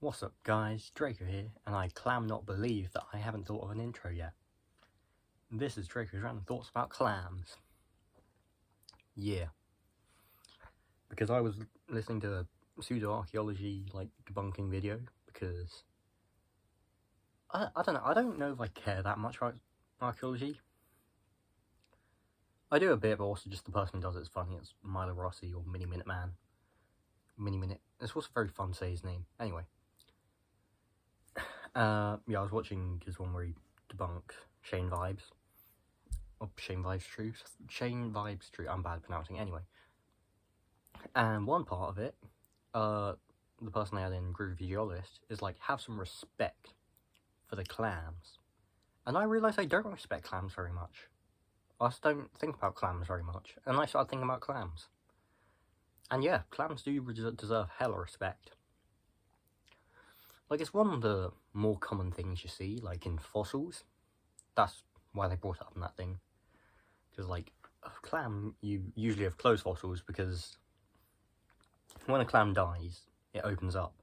What's up guys, Draco here, and I clam not believe that I haven't thought of an intro yet. This is Draco's random thoughts about clams. Yeah. Because I was listening to a pseudo-archaeology, debunking video, because I don't know if I care that much about archaeology. I do a bit, but also just the person who does it is funny. It's Milo Rossi or Mini Minute Man. It's also very fun to say his name. Anyway. Yeah, I was watching his one where he debunks Shane Vibes. Or Shane Vibes True. Shane Vibes True. I'm bad at pronouncing. Anyway. And one part of it, the person they had in Groovy Geologist is like, have some respect for the clams. And I realised I don't respect clams very much. I just don't think about clams very much. And I started thinking about clams. And yeah, clams do deserve hella respect. Like, it's one of the more common things you see, like, in fossils. That's why they brought it up in that thing. Because, like, a clam, you usually have closed fossils, because when a clam dies, it opens up.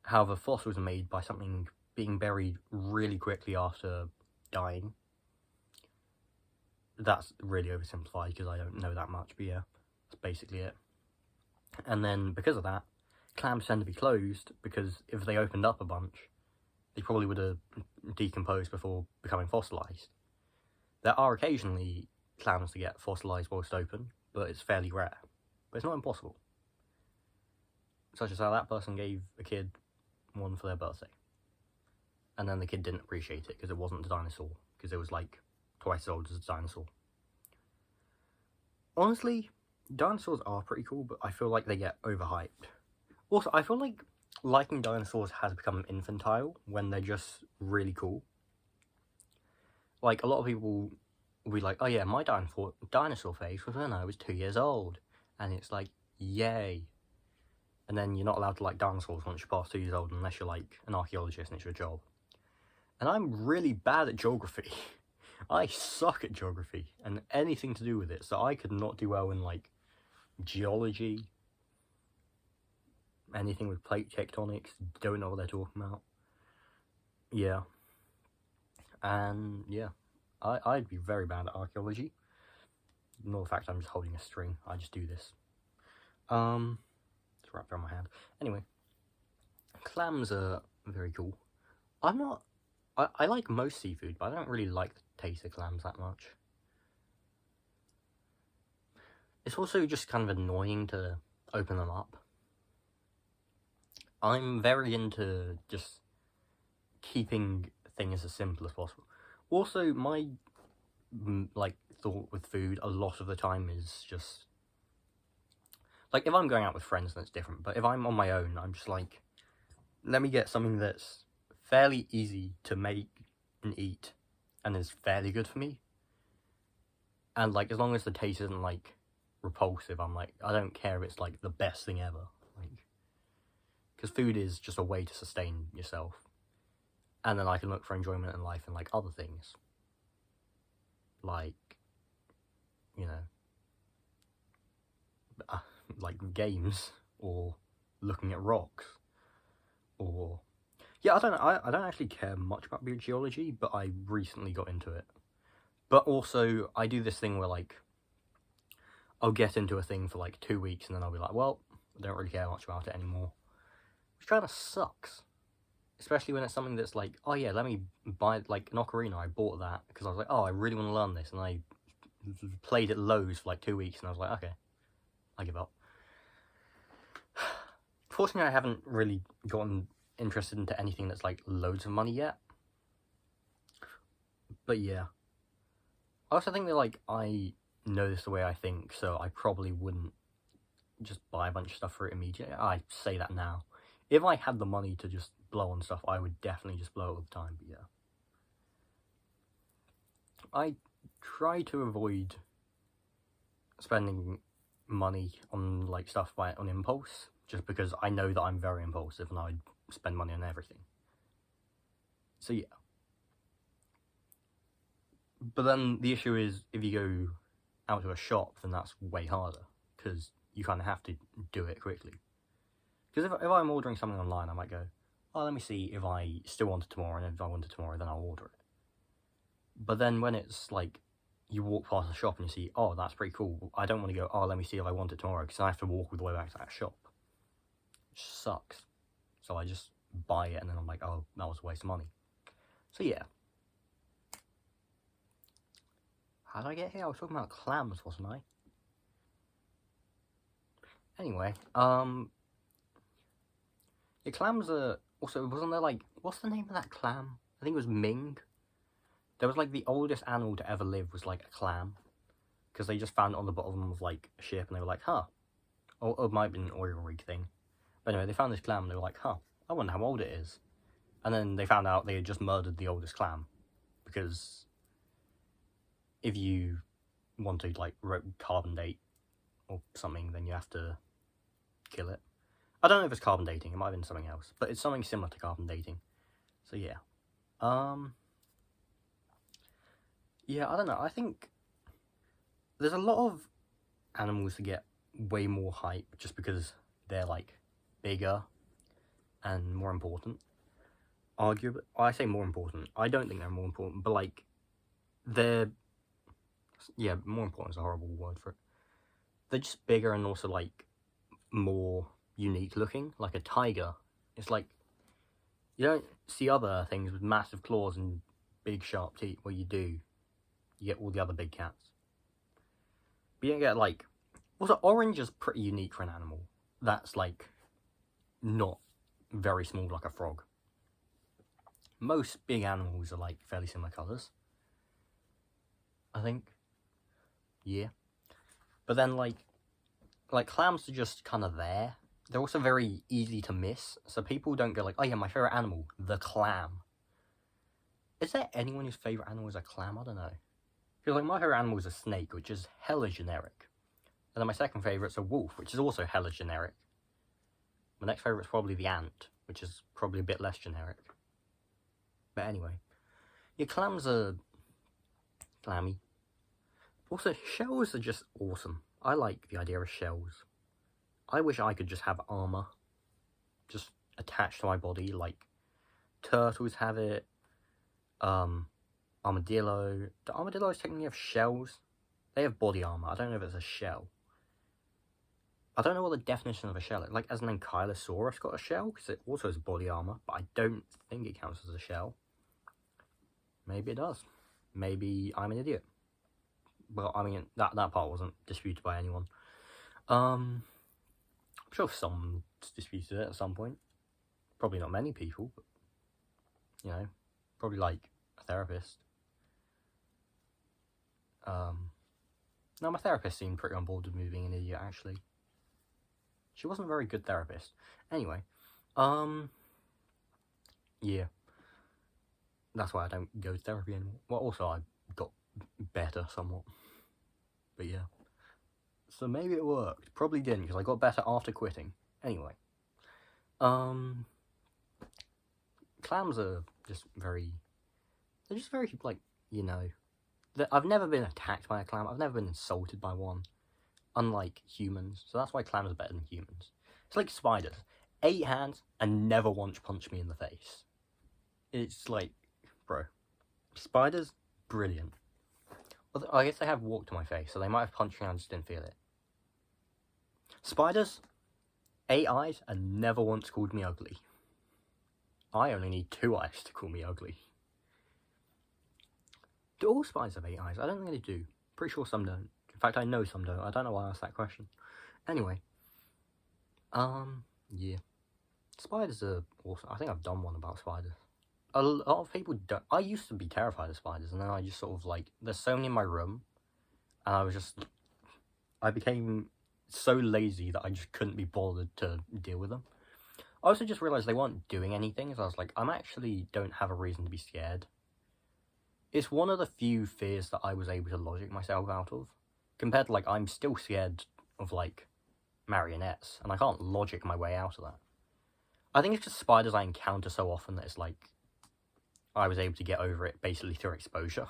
However, fossils are made by something being buried really quickly after dying. That's really oversimplified, because I don't know that much, but yeah, that's basically it. And then, because of that, clams tend to be closed, because if they opened up a bunch, they probably would have decomposed before becoming fossilised. There are occasionally clams that get fossilised whilst open, but it's fairly rare. But it's not impossible. Such as how that person gave a kid one for their birthday. And then the kid didn't appreciate it because it wasn't a dinosaur, because it was like twice as old as a dinosaur. Honestly, dinosaurs are pretty cool, but I feel like they get overhyped. Also, I feel like liking dinosaurs has become infantile when they're just really cool. Like, a lot of people will be like, oh yeah, my dinosaur phase was when I was 2 years old. And it's like, yay. And then you're not allowed to like dinosaurs once you pass 2 years old unless you're like an archaeologist and it's your job. And I'm really bad at geography. I suck at geography and anything to do with it, so I could not do well in like geology, anything with plate tectonics, don't know what they're talking about. Yeah. And yeah, I'd be very bad at archaeology. Ignore the fact I'm just holding a string, I just do this. It's wrapped around my hand. Anyway, clams are very cool. I like most seafood, but I don't really like the taste of clams that much. It's also just kind of annoying to open them up. I'm very into just keeping things as simple as possible. Also, my thought with food a lot of the time is just like, if I'm going out with friends then it's different, but if I'm on my own, I'm just like, let me get something that's fairly easy to make and eat and is fairly good for me. And like, as long as the taste isn't like repulsive, I'm like, I don't care if it's like the best thing ever. Like, because food is just a way to sustain yourself. And then I can look for enjoyment in life and like other things. Like, you know, like games, or looking at rocks, or yeah, I don't actually care much about geology, but I recently got into it. But also, I do this thing where like, I'll get into a thing for like 2 weeks and then I'll be like, well, I don't really care much about it anymore, which kind of sucks. Especially when it's something that's like, oh yeah, let me buy, like an ocarina, I bought that because I was like, oh, I really want to learn this, and I played it loads for like 2 weeks and I was like, okay, I give up. Fortunately, I haven't really gotten interested into anything that's like loads of money yet. But yeah. I also think that like, I know this the way I think, so I probably wouldn't just buy a bunch of stuff for it immediately. I say that now. If I had the money to just blow on stuff, I would definitely just blow it all the time, but yeah. I try to avoid spending money on like stuff on impulse, just because I know that I'm very impulsive and I'd spend money on everything. So yeah. But then the issue is, if you go out to a shop, then that's way harder, because you kind of have to do it quickly. Because if I'm ordering something online, I might go, oh, let me see if I still want it tomorrow, and if I want it tomorrow, then I'll order it. But then when it's like, you walk past the shop and you see, oh, that's pretty cool, I don't want to go, oh, let me see if I want it tomorrow, because I have to walk all the way back to that shop. It just sucks. So I just buy it, and then I'm like, oh, that was a waste of money. So yeah. How did I get here? I was talking about clams, wasn't I? Anyway, the clams are also, wasn't there like, what's the name of that clam? I think it was Ming. There was like the oldest animal to ever live was like a clam, because they just found it on the bottom of like a ship, and they were like, huh. Or it might have been an oil rig thing. But anyway, they found this clam, and they were like, huh, I wonder how old it is. And then they found out they had just murdered the oldest clam, because if you want to like carbon date or something, then you have to kill it. I don't know if it's carbon dating, it might have been something else, but it's something similar to carbon dating. So yeah. Yeah, I don't know, I think there's a lot of animals that get way more hype just because they're like bigger and more important. Arguably, I say more important, I don't think they're more important, but like, they're, yeah, more important is a horrible word for it. They're just bigger and also like more unique looking, like a tiger. It's like, you don't see other things with massive claws and big sharp teeth. Well, you do. You get all the other big cats. But you don't get like, also orange is pretty unique for an animal. That's like, not very small like a frog. Most big animals are like fairly similar colours, I think. Yeah. But then like clams are just kind of there. They're also very easy to miss, so people don't go like, oh yeah, my favourite animal, the clam. Is there anyone whose favourite animal is a clam? I don't know. Because like, my favourite animal is a snake, which is hella generic. And then my second favourite's a wolf, which is also hella generic. My next favourite's probably the ant, which is probably a bit less generic. But anyway. Yeah, clams are clammy. Also, shells are just awesome. I like the idea of shells. I wish I could just have armour just attached to my body, like turtles have it, armadillo. Do armadillos technically have shells? They have body armour. I don't know if it's a shell. I don't know what the definition of a shell is. Like, as an Ankylosaurus got a shell, because it also has body armour, but I don't think it counts as a shell. Maybe it does. Maybe I'm an idiot. Well, I mean, that part wasn't disputed by anyone. I'm sure someone disputed it at some point. Probably not many people, but, you know, probably like a therapist. No, my therapist seemed pretty on board with me being an idiot, actually. She wasn't a very good therapist. Anyway, yeah. That's why I don't go to therapy anymore. Well, also, I got better somewhat. But yeah. So maybe it worked. Probably didn't, because I got better after quitting. Anyway. Clams are just very... They're just very, like, you know... I've never been attacked by a clam. I've never been insulted by one. Unlike humans. So that's why clams are better than humans. It's like spiders. 8 hands and never once punch me in the face. It's like... Bro. Spiders? Brilliant. Well, I guess they have walked to my face, so they might have punched me and I just didn't feel it. Spiders? 8 eyes and never once called me ugly. I only need 2 eyes to call me ugly. Do all spiders have 8 eyes? I don't think they do. Pretty sure some don't. In fact, I know some don't. I don't know why I asked that question. Anyway. Yeah. Spiders are awesome. I think I've done one about spiders. A lot of people don't. I used to be terrified of spiders, and then I just sort of like, there's so many in my room, and I became so lazy that I just couldn't be bothered to deal with them. I also just realised they weren't doing anything, so I was like, I actually don't have a reason to be scared. It's one of the few fears that I was able to logic myself out of, compared to, like, I'm still scared of, like, marionettes, and I can't logic my way out of that. I think it's just spiders I encounter so often that it's like, I was able to get over it basically through exposure.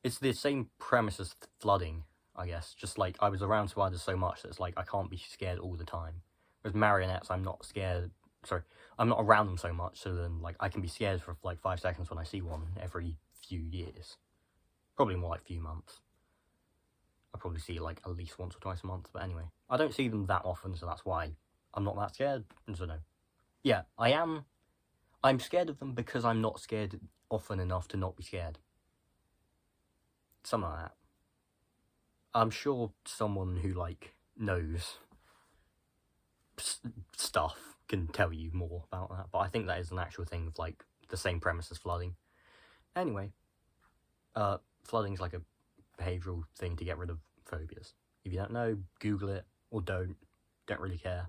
It's the same premise as flooding, I guess. Just like, I was around spiders so much that it's like, I can't be scared all the time. Whereas marionettes, I'm not scared. Sorry, I'm not around them so much, so then like I can be scared for like 5 seconds when I see one every few years. Probably more like few months. I probably see like at least once or twice a month, but anyway. I don't see them that often, so that's why I'm not that scared, and so no. Yeah, I'm scared of them because I'm not scared often enough to not be scared. Something like that. I'm sure someone who, like, knows stuff can tell you more about that, but I think that is an actual thing of, like, the same premise as flooding. Anyway, flooding's like a behavioural thing to get rid of phobias. If you don't know, Google it, or don't really care.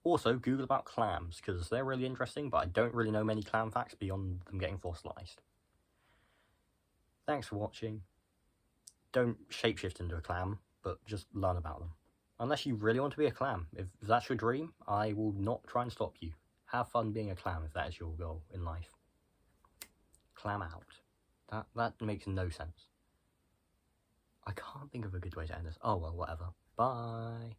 Also, Google about clams, because they're really interesting, but I don't really know many clam facts beyond them getting fossilised. Thanks for watching. Don't shapeshift into a clam, but just learn about them. Unless you really want to be a clam. If that's your dream, I will not try and stop you. Have fun being a clam if that is your goal in life. Clam out. That makes no sense. I can't think of a good way to end this. Oh well, whatever. Bye.